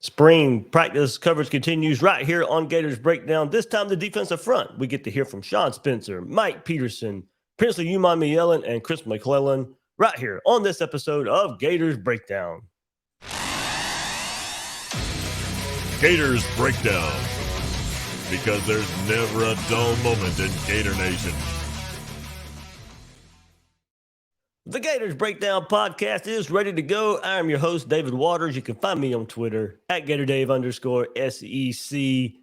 Spring practice coverage continues right here on Gators Breakdown. This time, the defensive front. We get to hear from Sean Spencer, Mike Peterson, Princely Umanmielen, and Chris McClellan right here on this episode of Gators Breakdown. Gators Breakdown, because there's never a dull moment in Gator Nation. The Gators Breakdown podcast is ready to go. I am your host, David Waters. You can find me on Twitter at GatorDave_SEC.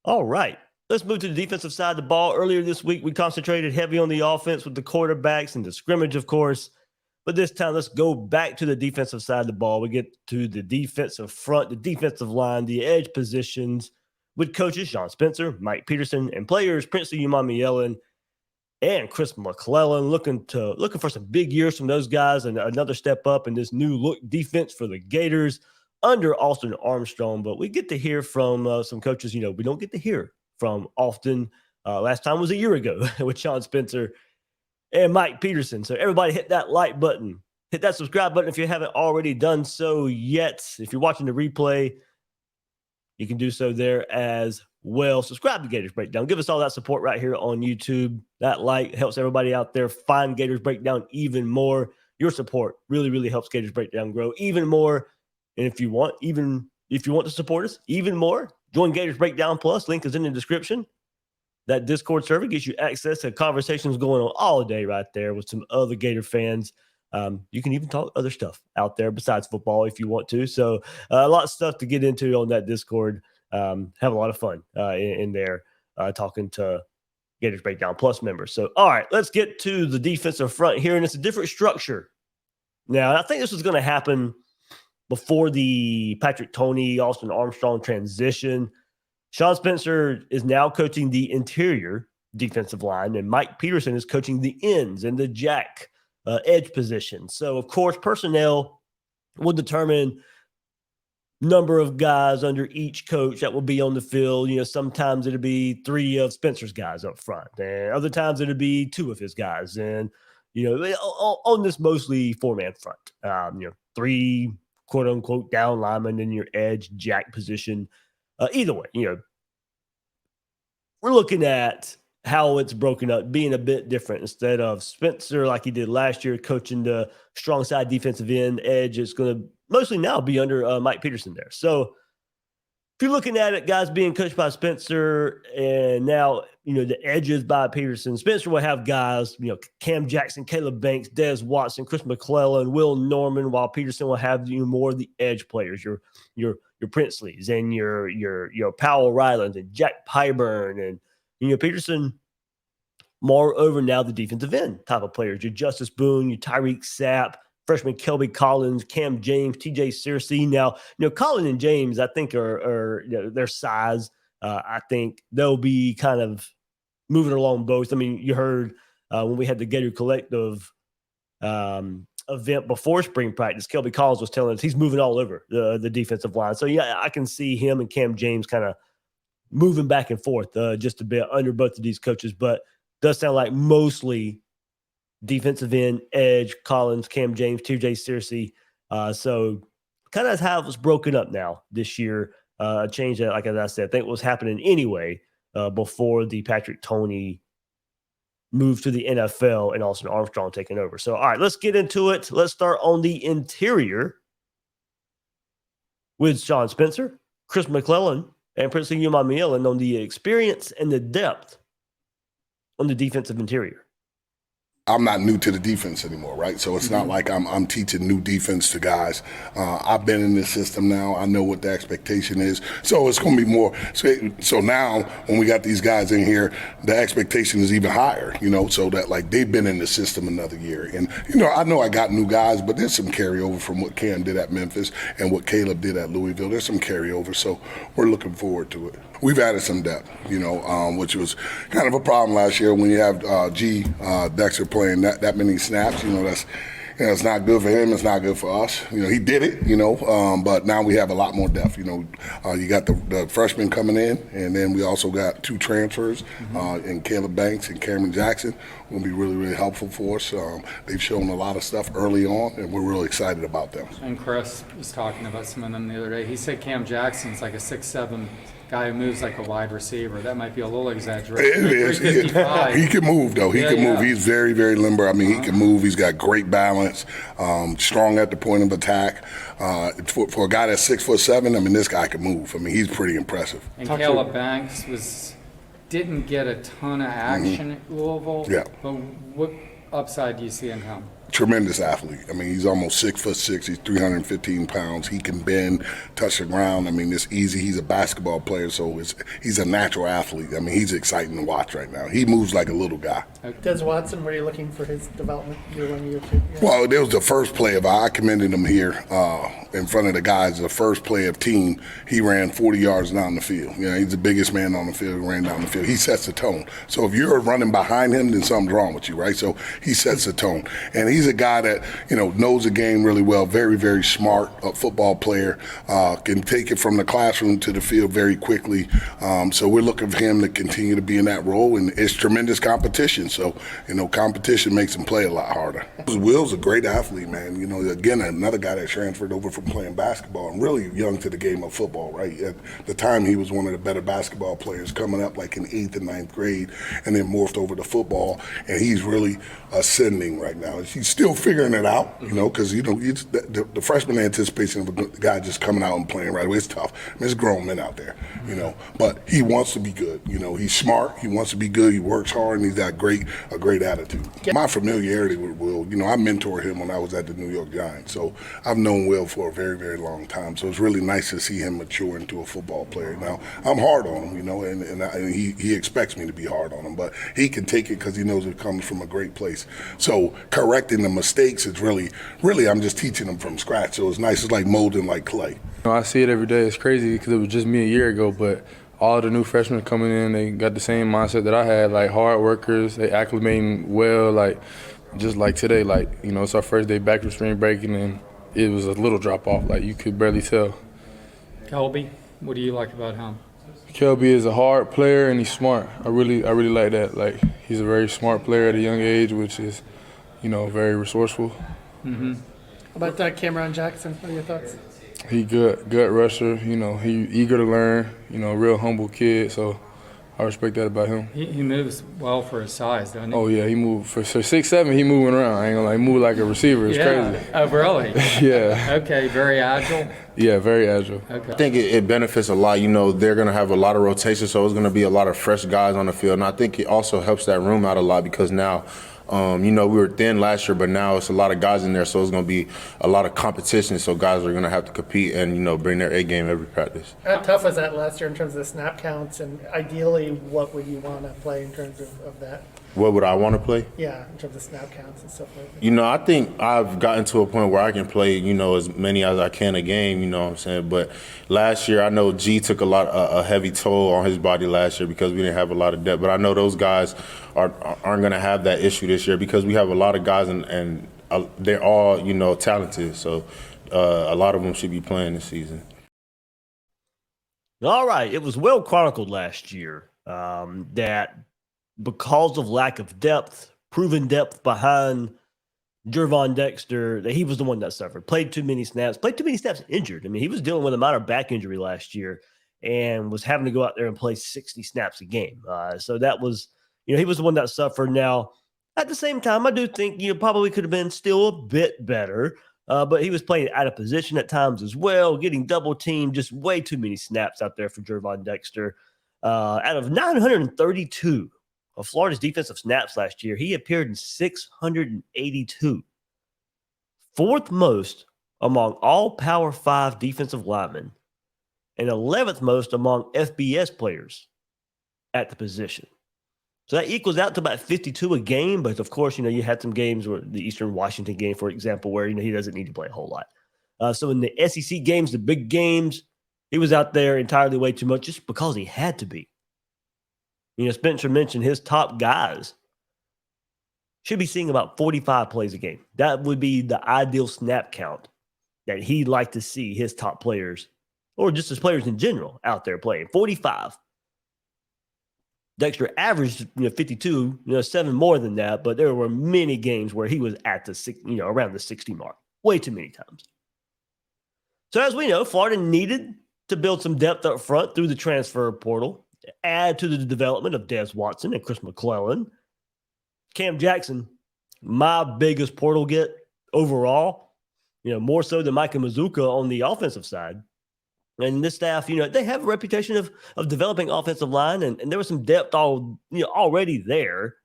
All right, let's move to the defensive side of the ball. Earlier this week, we concentrated heavy on the offense with the quarterbacks and the scrimmage, of course. But this time, let's go back to the defensive side of the ball. We get to the defensive front, the defensive line, the edge positions with coaches Sean Spencer, Mike Peterson, and players Princely Umanmielen and Chris McClellan, looking for some big years from those guys and another step up in this new look defense for the Gators under Austin Armstrong. But we get to hear from some coaches, we don't get to hear from often. Last time was a year ago with Sean Spencer and Mike Peterson. So everybody hit that like button, hit that subscribe button if you haven't already done so yet. If you're watching the replay, you can do so there as well. Subscribe to Gators Breakdown. Give us all that support right here on YouTube. That like helps everybody out there find Gators Breakdown even more. Your support really, really helps Gators Breakdown grow even more. And if you want to support us even more, join Gators Breakdown Plus. Link is in the description. That Discord server gives you access to conversations going on all day right there with some other Gator fans. You can even talk other stuff out there besides football if you want to. So a lot of stuff to get into on that Discord. Have a lot of fun in there talking to Gators Breakdown Plus members. So, all right, let's get to the defensive front here, and it's a different structure. Now, I think this was going to happen before the Patrick Toney, Austin Armstrong transition. Sean Spencer is now coaching the interior defensive line, and Mike Peterson is coaching the ends and the jack edge position. So, of course, personnel will determine number of guys under each coach that will be on the field. Sometimes it'll be 3 of Spencer's guys up front, and other times it'll be 2 of his guys. And, on this mostly 4-man front, 3 quote unquote down linemen in your edge jack position. Either way, we're looking at how it's broken up, being a bit different. Instead of Spencer, like he did last year, coaching the strong side defensive end edge, it's going to mostly now be under Mike Peterson there. So if you're looking at it, guys being coached by Spencer and now, the edges by Peterson, Spencer will have guys, Cam Jackson, Caleb Banks, Des Watson, Chris McClellan, Will Norman, while Peterson will have more of the edge players, your Princeleys and your Powell Rylands and Jack Pyburn and, Peterson, moreover, now the defensive end type of players. Your Justice Boone, your Tyreek Sapp, freshman Kelby Collins, Cam James, TJ Searcy. Now, Collins and James, I think, are their size. I think they'll be kind of moving along both. I mean, you heard when we had the Gator Collective event before spring practice, Kelby Collins was telling us he's moving all over the defensive line. So, yeah, I can see him and Cam James kind of moving back and forth just a bit under both of these coaches, but does sound like mostly defensive end, edge, Collins, Cam James, TJ Searcy. So kind of how it was broken up now this year. A change that, like as I said, I think was happening anyway before the Patrick Toney move to the NFL and Austin Armstrong taking over. So, all right, let's get into it. Let's start on the interior with Sean Spencer, Chris McClellan, and Princely Umanmielen on the experience and the depth on the defensive interior. I'm not new to the defense anymore, right? So it's not like I'm teaching new defense to guys. I've been in this system now. I know what the expectation is. So it's going to be more. So now when we got these guys in here, the expectation is even higher, so that like they've been in the system another year. And, I know I got new guys, but there's some carryover from what Cam did at Memphis and what Caleb did at Louisville. There's some carryover. So we're looking forward to it. We've added some depth, which was kind of a problem last year when you have Dexter playing that many snaps. it's not good for him. It's not good for us. He did it, but now we have a lot more depth. You got the freshmen coming in, and then we also got 2 transfers in Caleb Banks and Cameron Jackson. Will be really, really helpful for us. They've shown a lot of stuff early on, and we're really excited about them. And Chris was talking about some of them the other day. He said Cam Jackson's like a 6'7" guy who moves like a wide receiver. That might be a little exaggerated. It is. He can move, though. He can move. He's very, very limber. I mean, he can move. He's got great balance, strong at the point of attack. For a guy that's 6'7", I mean, this guy can move. I mean, he's pretty impressive. And Caleb Banks didn't get a ton of action at Louisville. Yeah. But what upside do you see in him? Tremendous athlete. I mean, he's almost 6'6". He's 315 pounds. He can bend, touch the ground. I mean, it's easy. He's a basketball player, so he's a natural athlete. I mean, he's exciting to watch right now. He moves like a little guy. Des Watson, were you looking for his development year 1, year 2? Yeah. Well, there was the first play of I commended him here in front of the guys. The first play of team, he ran 40 yards down the field. He's the biggest man on the field. He ran down the field. He sets the tone. So if you're running behind him, then something's wrong with you, right? So he sets the tone, and he's a guy that knows the game really well. Very, very smart football player. Can take it from the classroom to the field very quickly. So we're looking for him to continue to be in that role, and it's tremendous competition. So competition makes him play a lot harder. Will's a great athlete, man. Again, another guy that transferred over from playing basketball and really young to the game of football, right? At the time, he was one of the better basketball players coming up like in 8th and 9th grade, and then morphed over to football, and he's really ascending right now. He's still figuring it out, because the freshman anticipation of a guy just coming out and playing right away is tough. I mean, there's grown men out there, but he wants to be good. He's smart. He wants to be good. He works hard, and he's got a great attitude. My familiarity with Will, I mentored him when I was at the New York Giants, so I've known Will for a very, very long time. So it's really nice to see him mature into a football player. Now, I'm hard on him, and he expects me to be hard on him, but he can take it because he knows it comes from a great place. So correcting the mistakes is really, I'm just teaching them from scratch. So it's nice. It's like molding like clay. I see it every day. It's crazy because it was just me a year ago, but all the new freshmen coming in, they got the same mindset that I had, like hard workers. They acclimating well, like just like today. Like, it's our first day back from spring break, and it was a little drop off. Like, you could barely tell. Kelby, what do you like about him? Kelby is a hard player, and he's smart. I really like that. Like, he's a very smart player at a young age, which is, very resourceful. Mm-hmm. How about Cameron Jackson? What are your thoughts? He gut rusher. He eager to learn. Real humble kid. So I respect that about him. He moves well for his size, doesn't he? Oh yeah, he moved for 6'7". He moving around. I ain't gonna lie, he move like a receiver. It's crazy. Oh really? Yeah. Okay, very agile. Yeah, very agile. Okay. I think it benefits a lot. They're going to have a lot of rotation, so it's going to be a lot of fresh guys on the field. And I think it also helps that room out a lot because now, we were thin last year, but now it's a lot of guys in there, so it's going to be a lot of competition. So guys are going to have to compete and, bring their A game every practice. How tough was that last year in terms of the snap counts? And ideally, what would you want to play in terms of that? What would I want to play? Yeah, in terms of snap counts and stuff like that. I think I've gotten to a point where I can play, as many as I can a game, you know what I'm saying? But last year, I know G took a heavy toll on his body last year because we didn't have a lot of depth. But I know those guys aren't going to have that issue this year because we have a lot of guys and they're all, talented. So a lot of them should be playing this season. All right. It was well chronicled last year that because of lack of depth, proven depth behind Gervon Dexter, that he was the one that suffered. Played too many snaps injured. I mean, he was dealing with a minor back injury last year and was having to go out there and play 60 snaps a game. So that was, he was the one that suffered. Now, at the same time, I do think, probably could have been still a bit better, but he was playing out of position at times as well, getting double teamed, just way too many snaps out there for Gervon Dexter. Out of 932 of Florida's defensive snaps last year, he appeared in 682, fourth most among all Power 5 defensive linemen, and 11th most among FBS players at the position. So that equals out to about 52 a game, but of course, you had some games where the Eastern Washington game, for example, where, he doesn't need to play a whole lot. So in the SEC games, the big games, he was out there entirely way too much just because he had to be. Spencer mentioned his top guys should be seeing about 45 plays a game. That would be the ideal snap count that he'd like to see his top players, or just his players in general, out there playing. 45. Dexter averaged 52, 7 more than that, but there were many games where he was at the around the 60 mark, way too many times. So as we know, Florida needed to build some depth up front through the transfer portal, add to the development of Des Watson and Chris McClellan. Cam Jackson, my biggest portal get overall, more so than Micah Mazuka on the offensive side. And this staff, they have a reputation of developing offensive line, and there was some depth already there.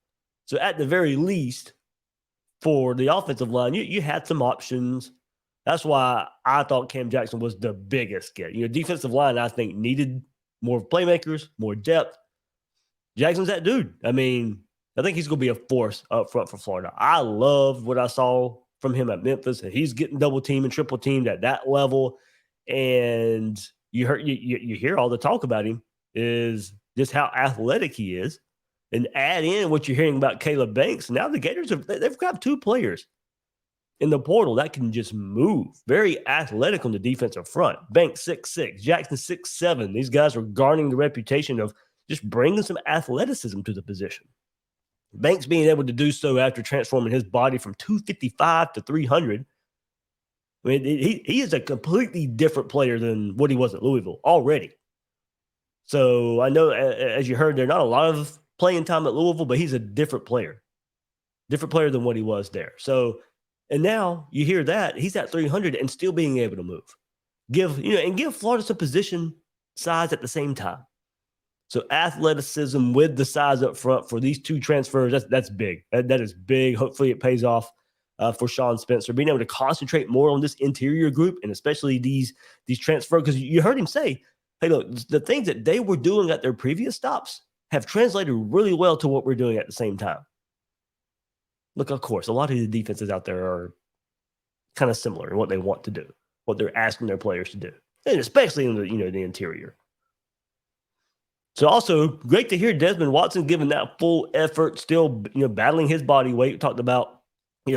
So at the very least, for the offensive line, you had some options. That's why I thought Cam Jackson was the biggest get. Defensive line, I think, needed more playmakers, more depth. Jackson's that dude. I mean, I think he's going to be a force up front for Florida. I love what I saw from him at Memphis, and he's getting double teamed and triple teamed at that level. And you hear all the talk about him is just how athletic he is. And add in what you're hearing about Caleb Banks. Now the Gators they've got 2 players in the portal that can just move. Very athletic on the defensive front. Banks 6'6", Jackson 6'7". These guys are garnering the reputation of just bringing some athleticism to the position. Banks being able to do so after transforming his body from 255 to 300. I mean, he is a completely different player than what he was at Louisville already. So I know, as you heard, there's not a lot of playing time at Louisville, but he's a different player than what he was there. So, and now you hear that he's at 300 and still being able to move, give Florida some position size at the same time. So athleticism with the size up front for these 2 transfers, that's big. That is big. Hopefully it pays off for Sean Spencer, being able to concentrate more on this interior group, and especially these transfers, because you heard him say, hey, look, the things that they were doing at their previous stops have translated really well to what we're doing at the same time. Look, of course, a lot of the defenses out there are kind of similar in what they want to do, what they're asking their players to do, and especially in the interior. So also great to hear Desmond Watson giving that full effort, still battling his body weight. We talked about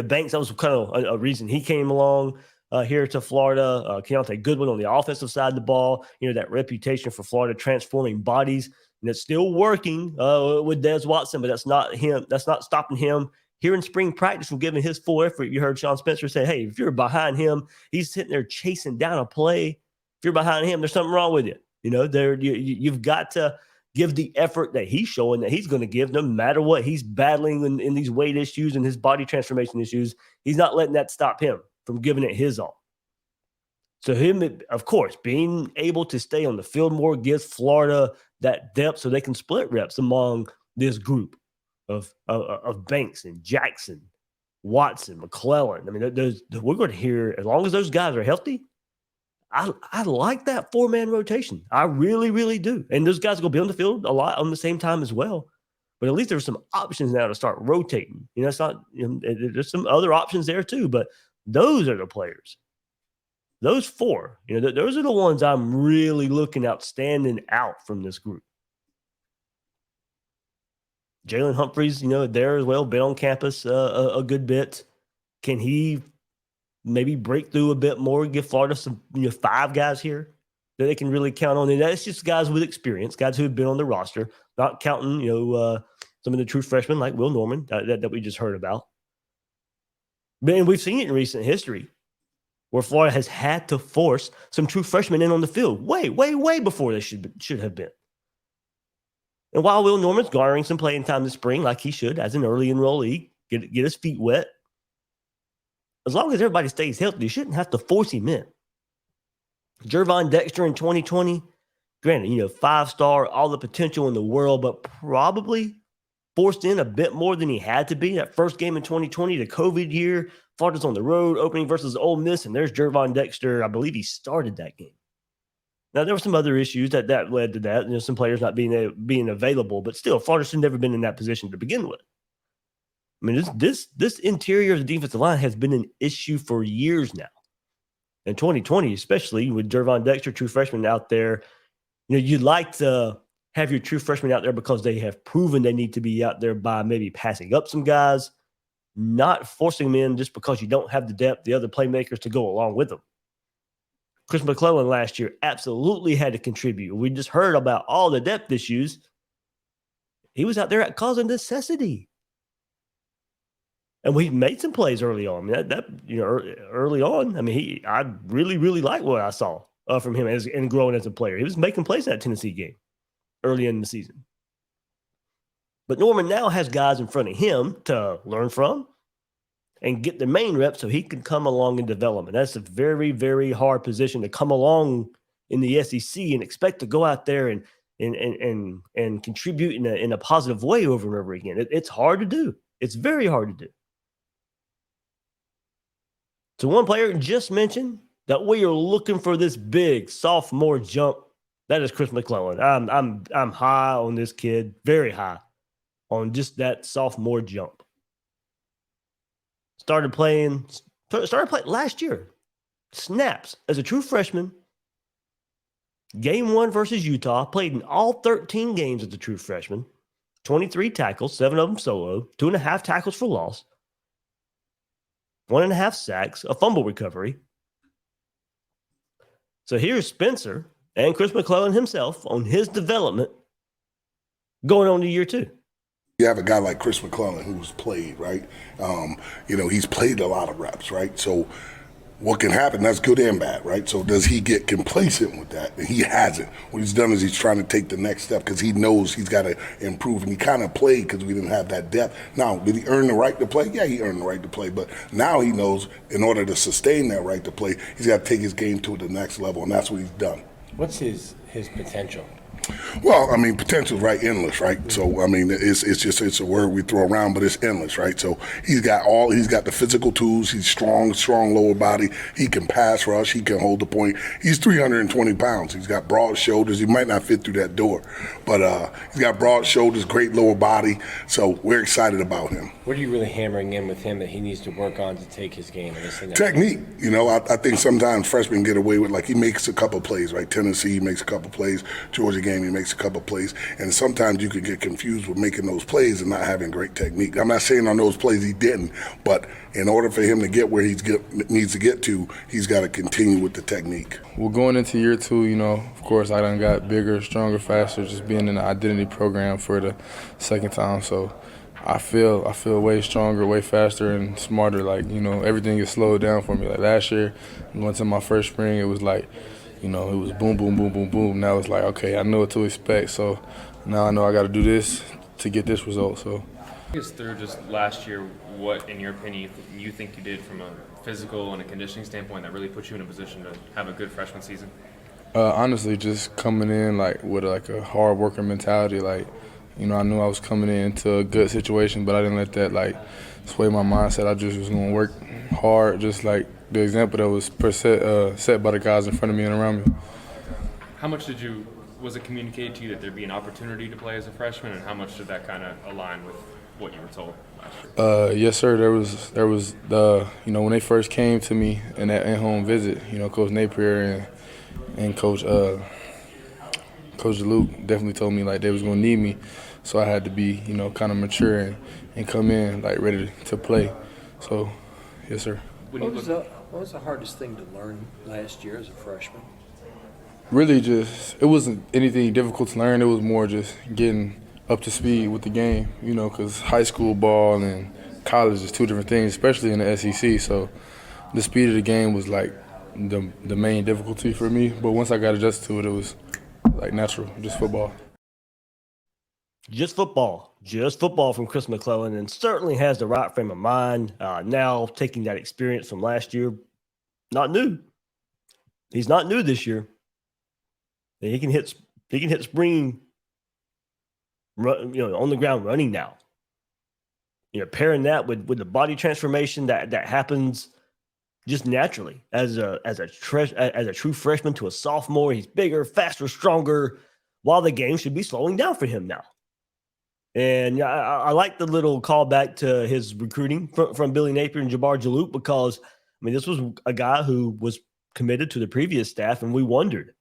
Banks, that was kind of a reason he came along here to Florida. Keontae Goodwin on the offensive side of the ball. That reputation for Florida transforming bodies, and it's still working with Des Watson, but that's not him. That's not stopping him here in spring practice from giving his full effort. You heard Sean Spencer say, hey, if you're behind him, he's sitting there chasing down a play. If you're behind him, there's something wrong with you. You've got to give the effort that he's showing that he's going to give, no matter what he's battling in these weight issues and his body transformation issues. He's not letting that stop him from giving it his all. So him, of course, being able to stay on the field more gives Florida that depth so they can split reps among this group of Banks and Jackson, Watson, McClellan. I mean, we're going to hear, as long as those guys are healthy, I like that 4-man rotation. I really, really do. And those guys are going to be on the field a lot on the same time as well. But at least there's some options now to start rotating. It's not, there's some other options there too, but those are the players. Those 4, those are the ones I'm really looking out, standing out from this group. Jalen Humphreys, there as well, been on campus a good bit. Can he maybe break through a bit more, give Florida some 5 guys here that they can really count on? And that's just guys with experience, guys who have been on the roster, not counting some of the true freshmen like Will Norman that we just heard about. And we've seen it in recent history where Florida has had to force some true freshmen in on the field way, way, way before they should have been. And while Will Norman's garnering some playing time this spring, like he should as an early enrollee, get his feet wet, as long as everybody stays healthy, you shouldn't have to force him in. Jervon Dexter in 2020, granted, 5-star, all the potential in the world, but probably forced in a bit more than he had to be. That first game in 2020, the COVID year, Florida's on the road, opening versus Ole Miss, and there's Jervon Dexter. I believe he started that game. Now, there were some other issues that led to that, some players not being available, but still, Florida should have never been in that position to begin with. I mean, this interior of the defensive line has been an issue for years now. In 2020, especially with Jervon Dexter, true freshman out there, you'd like to have your true freshmen out there because they have proven they need to be out there by maybe passing up some guys. not forcing them in just because you don't have the depth, the other playmakers to go along with them. Chris McClellan last year absolutely had to contribute. We just heard about all the depth issues. He was out there at cause of necessity. And we made some plays early on. I mean, early on, I mean, I really, really like what I saw from him and growing as a player. He was making plays in that Tennessee game early in the season. But Norman now has guys in front of him to learn from and get the main reps so he can come along in development. That's a very, very hard position to come along in the SEC and expect to go out there and contribute in a positive way over and over again. It's hard to do. It's very hard to do. So one player just mentioned that we are looking for this big sophomore jump. That is Chris McClellan. I'm high on this kid, very high on just that sophomore jump. Started playing last year. Snaps as a true freshman. Game 1 versus Utah. Played in all 13 games as a true freshman. 23 tackles, 7 of them solo. 2.5 tackles for loss. 1.5 sacks, a fumble recovery. So here's Spencer and Chris McClellan himself on his development going on to year 2. You have a guy like Chris McClellan who's played, right? He's played a lot of reps, right? So what can happen, that's good and bad, right? So does he get complacent with that? And he hasn't. What he's done is he's trying to take the next step because he knows he's got to improve. And he kind of played because we didn't have that depth. Now, did he earn the right to play? Yeah, he earned the right to play. But now he knows in order to sustain that right to play, he's got to take his game to the next level, and that's what he's done. What's his potential? Well, I mean, potential is right, endless, right? So, I mean, it's a word we throw around, but it's endless, right? So he's got the physical tools. He's strong lower body. He can pass rush. He can hold the point. He's 320 pounds. He's got broad shoulders. He might not fit through that door, but he's got broad shoulders, great lower body. So we're excited about him. What are you really hammering in with him that he needs to work on to take his game? Technique. I think sometimes freshmen get away with, like, he makes a couple plays, right? Tennessee, he makes a couple plays. Georgia game, he makes a couple plays. And sometimes you can get confused with making those plays and not having great technique. I'm not saying on those plays he didn't, but in order for him to get where he needs to get to, he's got to continue with the technique. Well, going into year 2, of course, I done got bigger, stronger, faster, just being in the identity program for the second time. So I feel way stronger, way faster, and smarter. Like, everything is slowed down for me. Like last year, going to my first spring, it was like, it was boom, boom, boom, boom, boom. Now it's like, okay, I know what to expect. So now I know I got to do this to get this result. So Take us through just last year, what, in your opinion, you think you did from a physical and a conditioning standpoint that really put you in a position to have a good freshman season? Honestly, just coming in with a hard worker mentality. Like, I knew I was coming into a good situation, but I didn't let that sway my mindset. I just was going to work hard, just like the example that was set by the guys in front of me and around me. How much was it communicated to you that there'd be an opportunity to play as a freshman, and how much did that kind of align with what you were told last year? Yes, sir. There was when they first came to me in that in-home visit, Coach Napier and Coach Luke definitely told me they was gonna need me, so I had to be kind of mature and come in ready to play. So, yes, sir. What was the hardest thing to learn last year as a freshman? Really, it wasn't anything difficult to learn. It was more just getting up to speed with the game, because high school ball and college is two different things, especially in the SEC. So the speed of the game was the main difficulty for me. But once I got adjusted to it, it was natural, just football. Just football from Chris McClellan, and certainly has the right frame of mind. Now taking that experience from last year, not new. He's not new this year. He can hit spring, on the ground running now. Pairing that with the body transformation that happens just naturally as a true freshman to a sophomore. He's bigger, faster, stronger, while the game should be slowing down for him now. And I like the little callback to his recruiting from Billy Napier and Jabbar Jaloop, because this was a guy who was committed to the previous staff, and we wondered,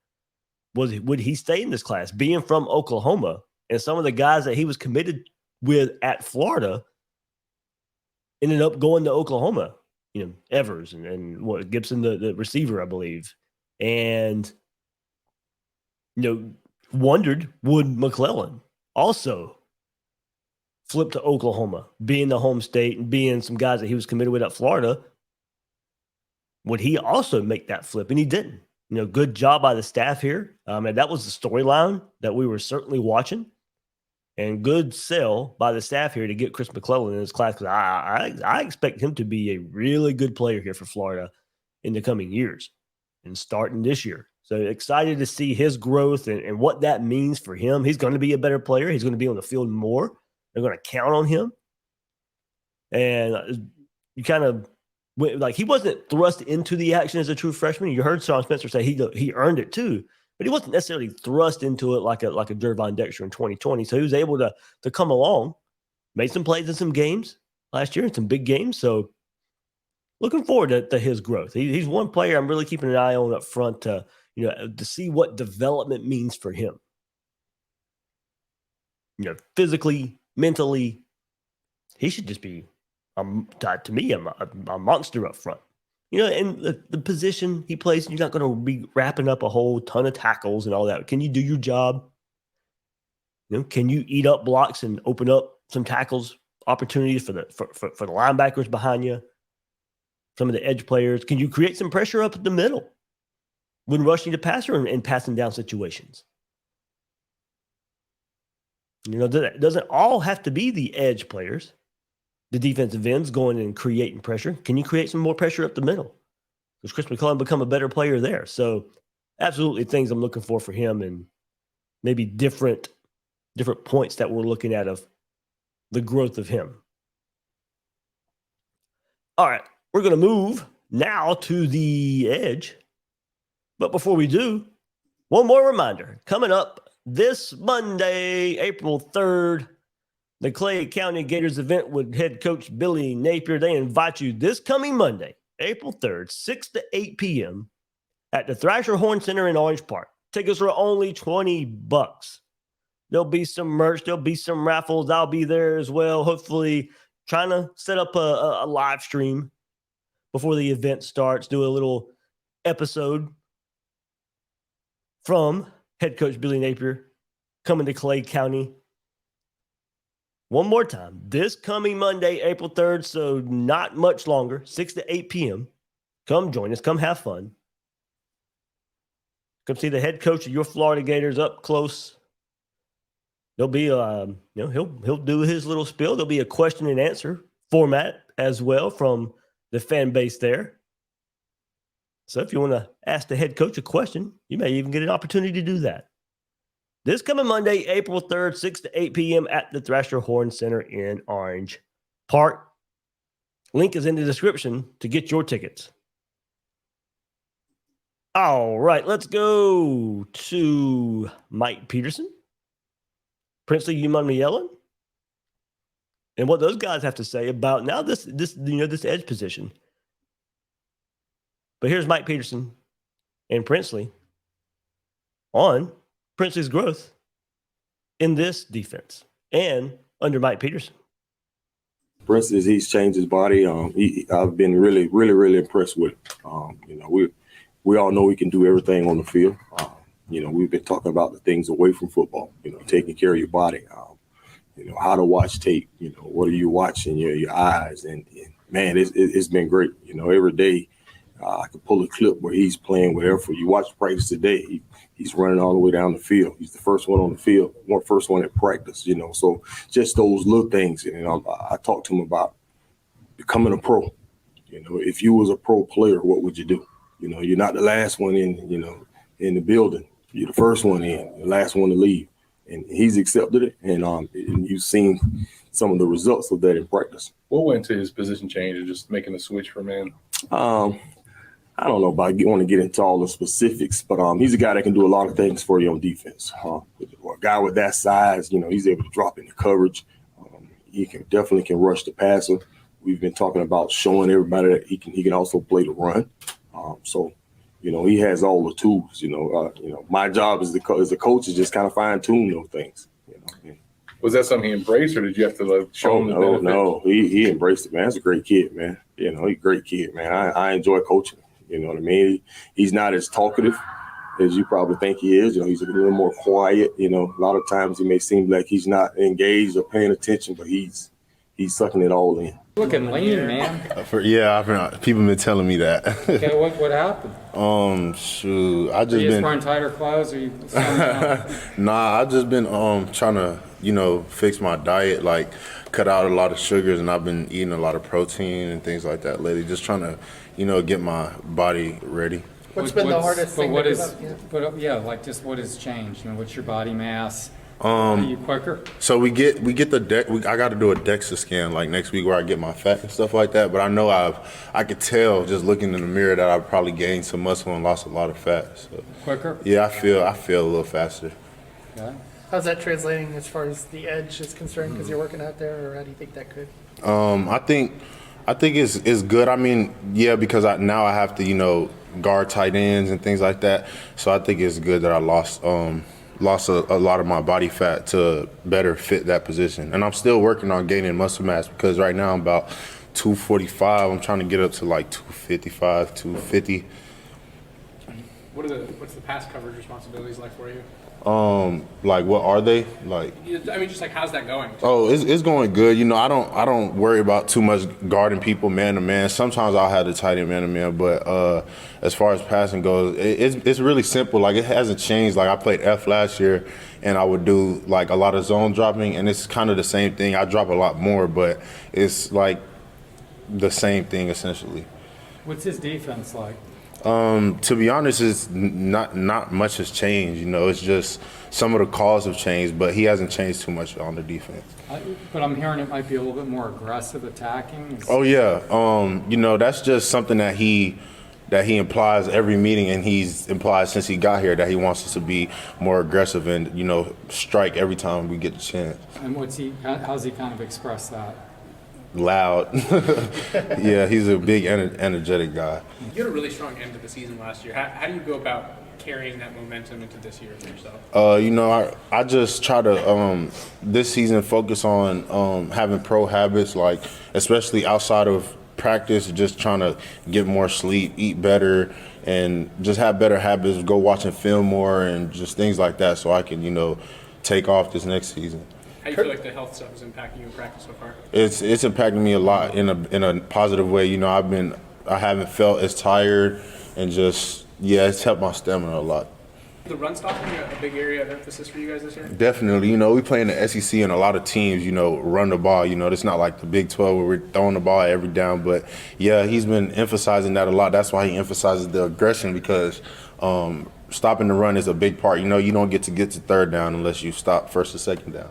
would he stay in this class, being from Oklahoma, and some of the guys that he was committed with at Florida ended up going to Oklahoma. Evers and what Gibson, the receiver, I believe, and wondered would McClellan also flip to Oklahoma, being the home state and being some guys that he was committed with at Florida. Would he also make that flip? And he didn't. Good job by the staff here. And that was the storyline that we were certainly watching. And good sell by the staff here to get Chris McClellan in his class, because I expect him to be a really good player here for Florida in the coming years and starting this year. So excited to see his growth and what that means for him. He's going to be a better player. He's going to be on the field more. They're going to count on him. And you kind of like, he wasn't thrust into the action as a true freshman. You heard Sean Spencer say he earned it too, but he wasn't necessarily thrust into it like a Jervon Dexter in 2020. So he was able to come along, made some plays in some games last year, in some big games. So looking forward to his growth. He's one player I'm really keeping an eye on up front to see what development means for him. Physically, mentally, he should just be, to me, a monster up front. And the position he plays, you're not going to be wrapping up a whole ton of tackles and all that. Can you do your job? Can you eat up blocks and open up some tackles, opportunities for the linebackers behind you, some of the edge players? Can you create some pressure up at the middle when rushing the passer and passing down situations? Doesn't all have to be the edge players, the defensive ends going and creating pressure. Can you create some more pressure up the middle? Does Chris McClellan become a better player there? So absolutely things I'm looking for him, and maybe different points that we're looking at of the growth of him. All right, we're going to move now to the edge. But before we do, one more reminder. Coming up this Monday, April 3rd, the Clay County Gators event with head coach Billy Napier. They invite you this coming Monday, April 3rd, 6 to 8 p.m. at the Thrasher Horn Center in Orange Park. Tickets are only $20. There'll be some merch. There'll be some raffles. I'll be there as well. Hopefully trying to set up a live stream before the event starts. Do a little episode from head coach Billy Napier coming to Clay County. One more time, this coming Monday, April 3rd, so not much longer, 6 to 8 p.m. Come join us. Come have fun. Come see the head coach of your Florida Gators up close. There'll be, he'll do his little spiel. There'll be a question and answer format as well from the fan base there. So if you want to ask the head coach a question, you may even get an opportunity to do that. This coming Monday, April 3rd, 6 to 8 p.m. at the Thrasher Horn Center in Orange Park. Link is in the description to get your tickets. All right, let's go to Mike Peterson, Princely Umanmielen, and what those guys have to say about now this edge position. But here's Mike Peterson and Princely on Princely's growth in this defense and under Mike Peterson. Princely, he's changed his body. I've been really, really, really impressed with him. We all know he can do everything on the field. We've been talking about the things away from football, taking care of your body, how to watch tape, what are you watching, your eyes. And man, it's been great. Every day I could pull a clip where he's playing with effort. You watch practice today, he's running all the way down the field. He's the first one on the field, first one at practice, So just those little things. I talked to him about becoming a pro. If you was a pro player, what would you do? You're not the last one in the building. You're the first one in, the last one to leave. And he's accepted it. And you've seen some of the results of that in practice. What went to his position change or just making the switch for man? I don't know if I want to get into all the specifics, but he's a guy that can do a lot of things for you on defense. A guy with that size, he's able to drop into coverage. He definitely can rush the passer. We've been talking about showing everybody that he can also play the run. He has all the tools. My job as a coach is just kind of fine tune those things. Was that something he embraced, or did you have to like, show him the benefits? No. He embraced it, man. He's a great kid, man. You know, he's a great kid, man. I enjoy coaching him. You know what I mean? He's not as talkative as you probably think he is. You know, he's a little more quiet. You know, a lot of times he may seem like he's not engaged or paying attention, but he's sucking it all in. Looking lean, man. People been telling me that. Okay, what happened? Shoot, I Are just you been. wearing tighter clothes? Or you? Nah, I just been trying to fix my diet, like cut out a lot of sugars, and I've been eating a lot of protein and things like that lately. Just trying to get my body ready. What's been the hardest thing? What has changed? You know, what's your body mass? Are you quicker? So we get the I got to do a DEXA scan like next week where I get my fat and stuff like that. But I know I could tell just looking in the mirror that I've probably gained some muscle and lost a lot of fat. So Quicker? yeah, I feel a little faster. Okay. How's that translating as far as the edge is concerned? Because you're working out there, or how do you think that could? I think it's good. I mean, yeah, because now I have to guard tight ends and things like that. So I think it's good that I lost a lot of my body fat to better fit that position. And I'm still working on gaining muscle mass because right now I'm about 245. I'm trying to get up to like 255, 250. What's the pass coverage responsibilities like for you? Like what are they? Like I mean, just like how's that going? Oh, it's going good. I don't worry about too much guarding people man to man. Sometimes I'll have the tight end man to man, but as far as passing goes, it's really simple. Like it hasn't changed. Like I played F last year, and I would do like a lot of zone dropping, and it's kind of the same thing. I drop a lot more, but it's like the same thing essentially. What's his defense like? To be honest, it's not much has changed. It's just some of the calls have changed, but he hasn't changed too much on the defense. But I'm hearing it might be a little bit more aggressive attacking. Oh yeah, that's just something that he implies every meeting, and he's implied since he got here that he wants us to be more aggressive and strike every time we get the chance. And how's he kind of express that? Loud. Yeah, he's a big energetic guy. You had a really strong end to the season last year. How do you go about carrying that momentum into this year for yourself? I just try to this season focus on having pro habits, like especially outside of practice, just trying to get more sleep, eat better, and just have better habits, go watching film more and just things like that so I can, take off this next season. How do you feel like the health stuff is impacting you in practice so far? It's impacting me a lot in a positive way. I haven't felt as tired, and just it's helped my stamina a lot. The run stopping a big area of emphasis for you guys this year? Definitely. We play in the SEC, and a lot of teams, run the ball. It's not like the Big 12 where we're throwing the ball every down. But yeah, he's been emphasizing that a lot. That's why he emphasizes the aggression, because stopping the run is a big part. You don't get to third down unless you stop first or second down.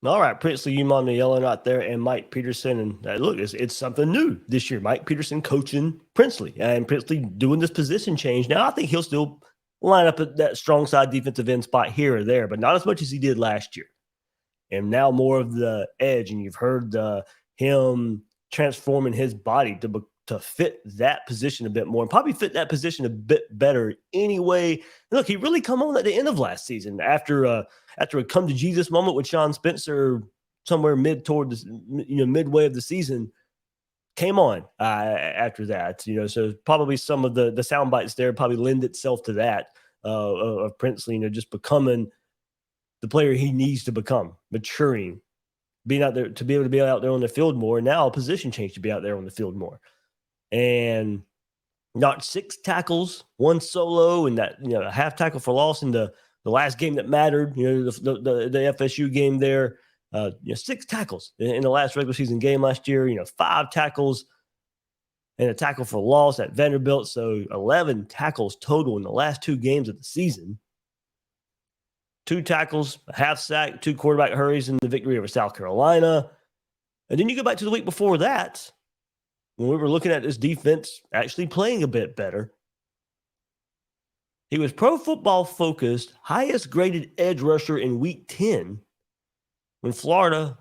All right, Princely, Umanmielen out there, and Mike Peterson. And look, it's something new this year. Mike Peterson coaching Princely, and Princely doing this position change. Now, I think he'll still line up at that strong side defensive end spot here or there, but not as much as he did last year. And now more of the edge, and you've heard him transforming his body to fit that position a bit more, and probably fit that position a bit better anyway. And look, he really come on at the end of last season after a come to Jesus moment with Sean Spencer somewhere midway of the season, came on after that. So probably some of the sound bites there probably lend itself to that of Princely, just becoming the player he needs to become, maturing, being out there to be able to be out there on the field more. Now a position change to be out there on the field more. And knocked 6 tackles, 1 solo, and that a half tackle for loss in the last game that mattered. The FSU game there. 6 tackles in the last regular season game last year. 5 tackles and a tackle for loss at Vanderbilt. So 11 tackles total in the last 2 games of the season. 2 tackles, a half sack, 2 quarterback hurries in the victory over South Carolina. And then you go back to the week before that, when we were looking at this defense actually playing a bit better. He was Pro Football Focused, highest graded edge rusher in week 10 when Florida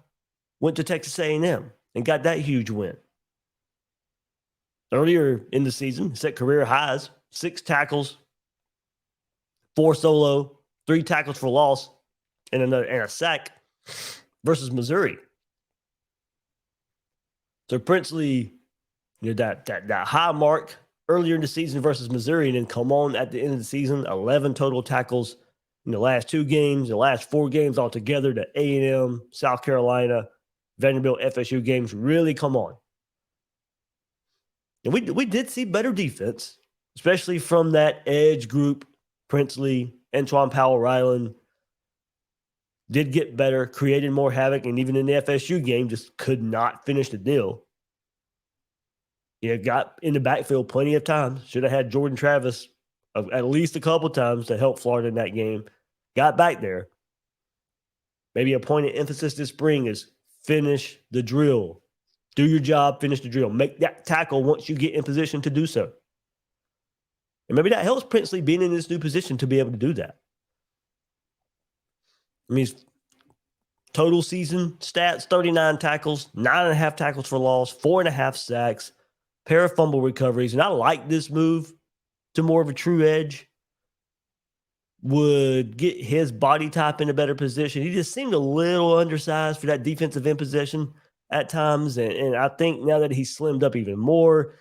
went to Texas A&M and got that huge win. Earlier in the season, set career highs, 6 tackles, 4 solo, 3 tackles for loss and a sack versus Missouri. So Princely, that high mark earlier in the season versus Missouri, and then come on at the end of the season, 11 total tackles in the last 2 games, the last 4 games altogether, the A&M, South Carolina, Vanderbilt, FSU games really come on. And we did see better defense, especially from that edge group. Princely, Antoine Powell-Ryland did get better, created more havoc, and even in the FSU game, just could not finish the deal. Got in the backfield plenty of times. Should have had Jordan Travis at least a couple times to help Florida in that game. Got back there. Maybe a point of emphasis this spring is finish the drill. Do your job, finish the drill. Make that tackle once you get in position to do so. And maybe that helps Princely being in this new position to be able to do that. I mean, total season stats, 39 tackles, 9.5 tackles for loss, 4.5 sacks, pair of fumble recoveries. And I like this move to more of a true edge. Would get his body type in a better position. He just seemed a little undersized for that defensive end position at times. And I think now that he's slimmed up even more,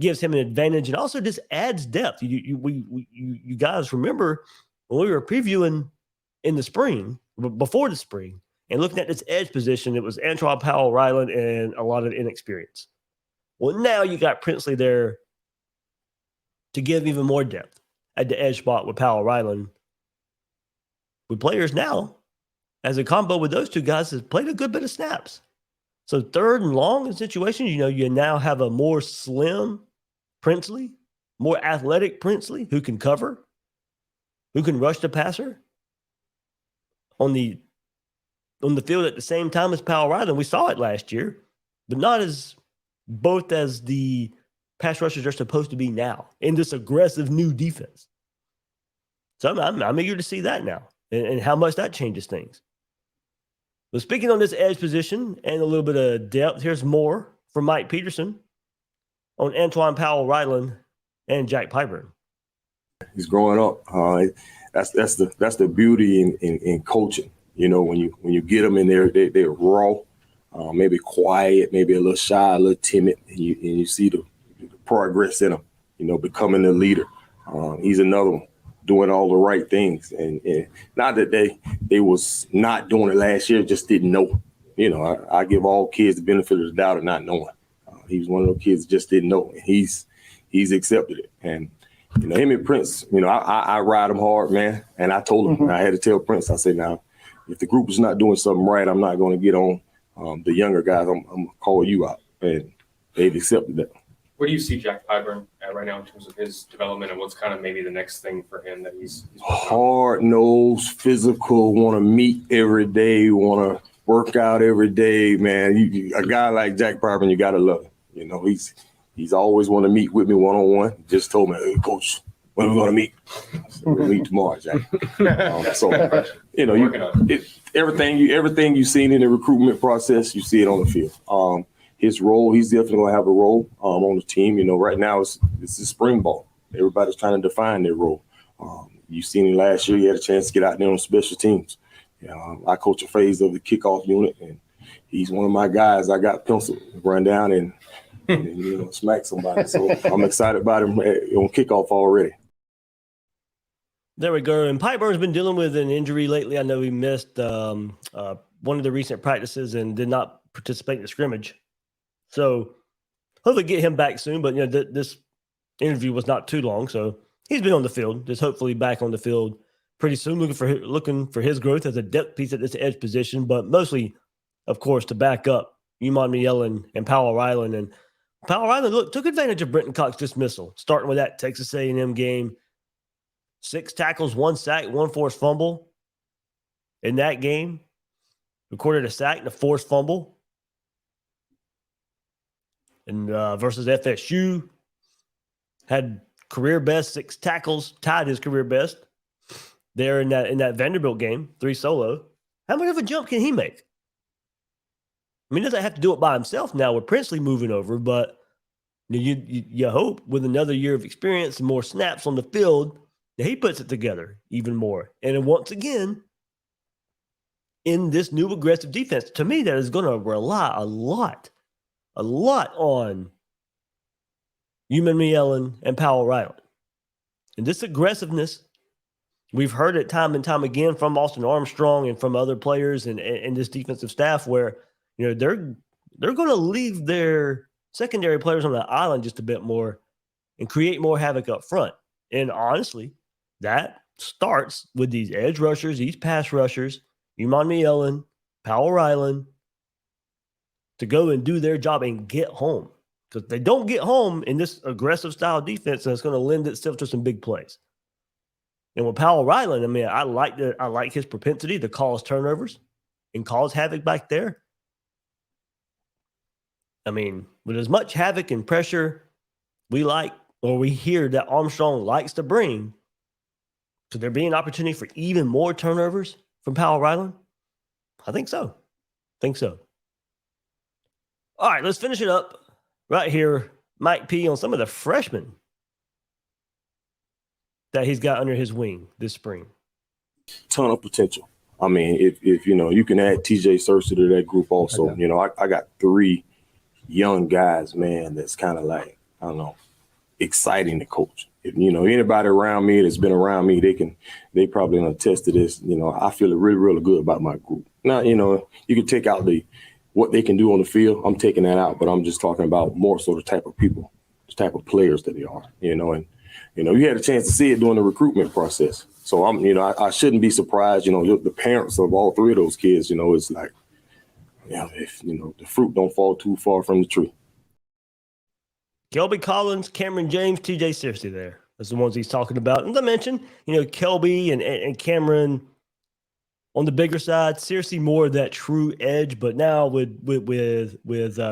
gives him an advantage and also just adds depth. You guys remember when we were previewing in the spring, before the spring, and looking at this edge position, it was Antoine Powell-Ryland and a lot of inexperience. Well, now you got Princely there to give even more depth at the edge spot with Powell-Ryland. With players now, as a combo with those 2 guys, has played a good bit of snaps. So 3rd and long in situations, you now have a more slim Princely, more athletic Princely who can cover, who can rush the passer on the field at the same time as Powell-Ryland. We saw it last year, but not as both as the pass rushers are supposed to be now in this aggressive new defense. So I'm eager to see that now and how much that changes things. But speaking on this edge position and a little bit of depth, here's more from Mike Peterson on Antoine Powell-Ryland and Jack Pyburn. He's growing up. That's the beauty in coaching. When you get them in there, they're raw, maybe quiet, maybe a little shy, a little timid, and you see the progress in them. Becoming a leader. He's another one doing all the right things, and not that they was not doing it last year, just didn't know. I give all kids the benefit of the doubt of not knowing. He was one of those kids that just didn't know, and he's accepted it. And him and Prince, I ride him hard, man. And I told him, I had to tell Prince, I said, now, if the group is not doing something right, I'm not going to get on the younger guys. I'm going to call you out. And they've accepted that. Where do you see Jack Pyburn at right now in terms of his development, and what's kind of maybe the next thing for him that he's hard-nosed, physical, want to meet every day, want to work out every day, man. A guy like Jack Pyburn, you got to love him. He's always want to meet with me one-on-one. Just told me, hey, Coach, when are we going to meet? We'll meet tomorrow, Jack. Everything you've seen in the recruitment process, you see it on the field. His role, he's definitely going to have a role on the team. Right now it's the spring ball. Everybody's trying to define their role. You've seen him last year. He had a chance to get out there on special teams. I coach a phase of the kickoff unit, and he's one of my guys. I got pencil to run down and smack somebody. So I'm excited about him on kickoff already. There we go. And Pyburn's been dealing with an injury lately. I know he missed one of the recent practices and did not participate in the scrimmage. So hopefully get him back soon. But this interview was not too long, so he's been on the field. Just hopefully back on the field pretty soon. Looking for his growth as a depth piece at this edge position, but mostly, of course, to back up Umanmielen and Powell-Ryland. And Powell-Ryland took advantage of Brenton Cox's dismissal, starting with that Texas A&M game. 6 tackles, 1 sack, 1 forced fumble in that game. Recorded a sack and a forced fumble. And versus FSU, had career best 6 tackles, tied his career best there in that Vanderbilt game, 3 solo. How much of a jump can he make? I mean, he doesn't have to do it by himself now with Princely moving over, but you hope with another year of experience and more snaps on the field that he puts it together even more. And then once again, in this new aggressive defense. To me, that is going to rely a lot on Umanmielen and Powell Riley. And this aggressiveness, we've heard it time and time again from Austin Armstrong and from other players and this defensive staff where, they're going to leave their secondary players on the island just a bit more and create more havoc up front. And honestly, that starts with these edge rushers, these pass rushers, Umanmielen, Powell Riley, to go and do their job and get home. Because they don't get home in this aggressive style defense, and it's going to lend itself to some big plays. And with Powell Riley, I mean, I like his propensity to cause turnovers and cause havoc back there. I mean, with as much havoc and pressure we hear that Armstrong likes to bring, could there be an opportunity for even more turnovers from Powell Riley? I think so. All right, let's finish it up right here. Mike P on some of the freshmen that he's got under his wing this spring. Ton of potential. I mean, if you can add TJ Searcy to that group also. I got 3 young guys, man, that's kind of like, I don't know, exciting to coach. If anybody around me that's been around me, they probably can attest to this. I feel really, really good about my group. Now, you can take out what they can do on the field. I'm taking that out, but I'm just talking about more so the type of people, the type of players that they are, and you had a chance to see it during the recruitment process. So I shouldn't be surprised, the parents of all 3 of those kids, it's like, if the fruit don't fall too far from the tree. Kelby Collins, Cameron James, TJ Searcy there. That's the ones he's talking about. And I mentioned, Kelby and Cameron on the bigger side, Searcy more of that true edge, but now with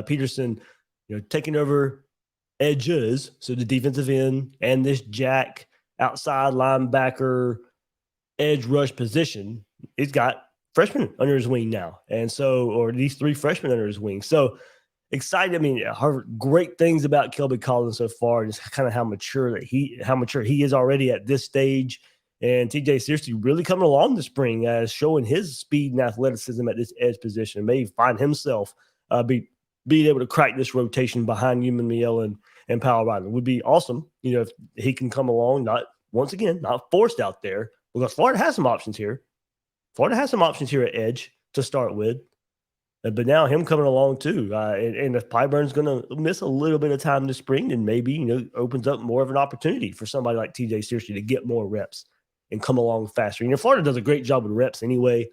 Peterson, taking over edges, so the defensive end and this jack outside linebacker edge rush position, he's got freshmen under his wing now. And so, or these 3 freshmen under his wing. So excited. I mean, I heard great things about Kelby Collins so far, just kind of how mature he is already at this stage. And TJ Searcy really coming along this spring, showing his speed and athleticism at this edge position. May find himself being able to crack this rotation behind Umanmielen and Powell Riley. Would be awesome, if he can come along, not forced out there, because Florida has some options here. Florida has some options here at edge to start with. But now him coming along too. And if Pyburn's going to miss a little bit of time this spring, then maybe, opens up more of an opportunity for somebody like TJ Searcy to get more reps and come along faster. Florida does a great job with reps anyway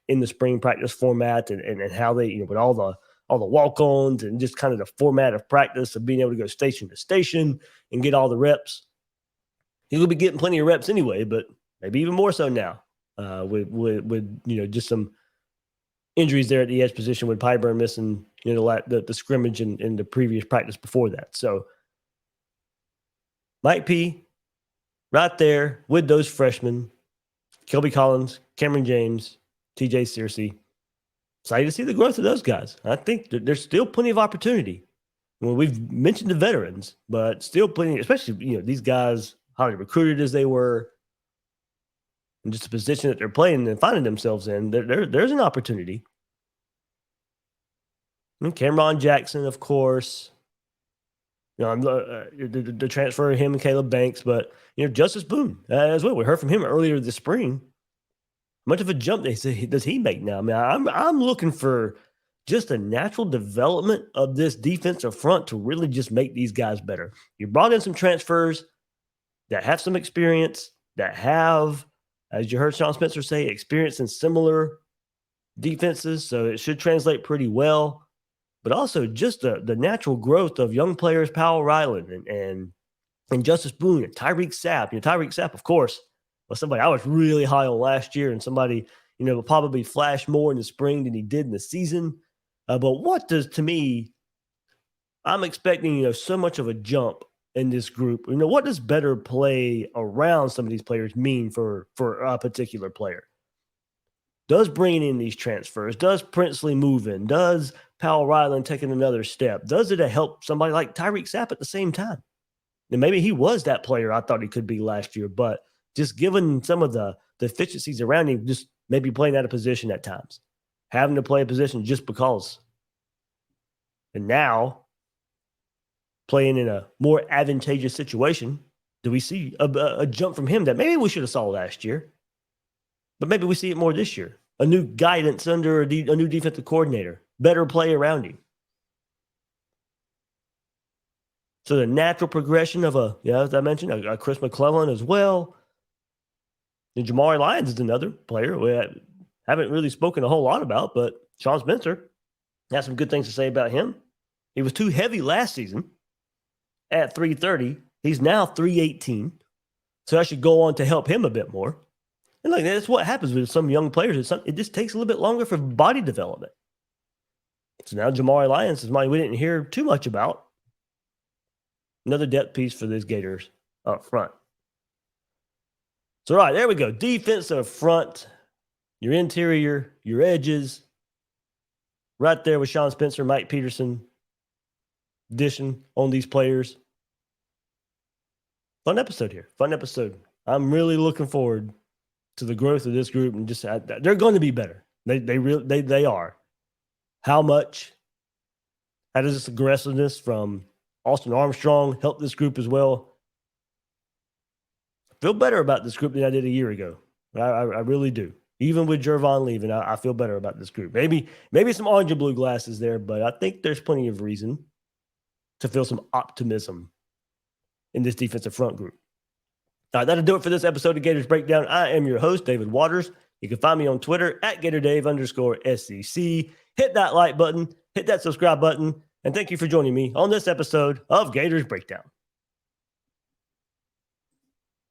in the spring practice format and how they, with all the walk-ons and just kind of the format of practice of being able to go station to station and get all the reps. He'll be getting plenty of reps anyway, but maybe even more so now with just some injuries there at the edge position with Pyburn missing, the scrimmage in the previous practice before that. So Mike P right there with those freshmen, Kelby Collins, Cameron James, TJ Searcy. Excited to see the growth of those guys. I think there's still plenty of opportunity. We've mentioned the veterans, but still plenty, especially, these guys highly recruited as they were, and just the position that they're playing and finding themselves in, there's an opportunity. And Cameron Jackson, of course. The transfer of him and Caleb Banks, but Justice Boone as well. We heard from him earlier this spring. How much of a jump does he make now? I mean, I'm looking for just a natural development of this defensive front to really just make these guys better. You brought in some transfers that have some experience, that have, as you heard Sean Spencer say, experience in similar defenses, so it should translate pretty well. But also just the natural growth of young players, Powell Riley and Justice Boone and Tyreek Sapp. Tyreek Sapp, of course, was somebody I was really high on last year and somebody, will probably flash more in the spring than he did in the season. But what does, to me, I'm expecting, so much of a jump in this group. What does better play around some of these players mean for a particular player? Does bringing in these transfers, does Princely move in, does Powell Riley taking another step, does it help somebody like Tyreek Sapp at the same time? And maybe he was that player I thought he could be last year, but just given some of the deficiencies around him, just maybe playing out of position at times. having to play a position just because. And now, playing in a more advantageous situation, do we see a jump from him that maybe we should have saw last year, but maybe we see it more this year? A new guidance under a new defensive coordinator, better play around him. So the natural progression of as I mentioned, a Chris McClellan as well. And Jamari Lyons is another player we haven't really spoken a whole lot about, but Sean Spencer has some good things to say about him. He was too heavy last season at 330. He's now 318. So that should go on to help him a bit more. And look, that's what happens with some young players. It just takes a little bit longer for body development. So now Jamari Lyons is somebody we didn't hear too much about. Another depth piece for these Gators up front. So, all right, there we go. Defensive front, your interior, your edges. Right there with Sean Spencer, Mike Peterson dishing on these players. Fun episode here. Fun episode. I'm really looking forward to the growth of this group, and just they're going to be better. They are. How much? How does this aggressiveness from Austin Armstrong help this group as well? I feel better about this group than I did a year ago. I really do. Even with Jervon leaving, I feel better about this group. Maybe some orange and blue glasses there, but I think there's plenty of reason to feel some optimism in this defensive front group. All right, that'll do it for this episode of Gators Breakdown. I am your host, David Waters. You can find me on Twitter at GatorDave_SEC. Hit that like button, hit that subscribe button, and thank you for joining me on this episode of Gators Breakdown.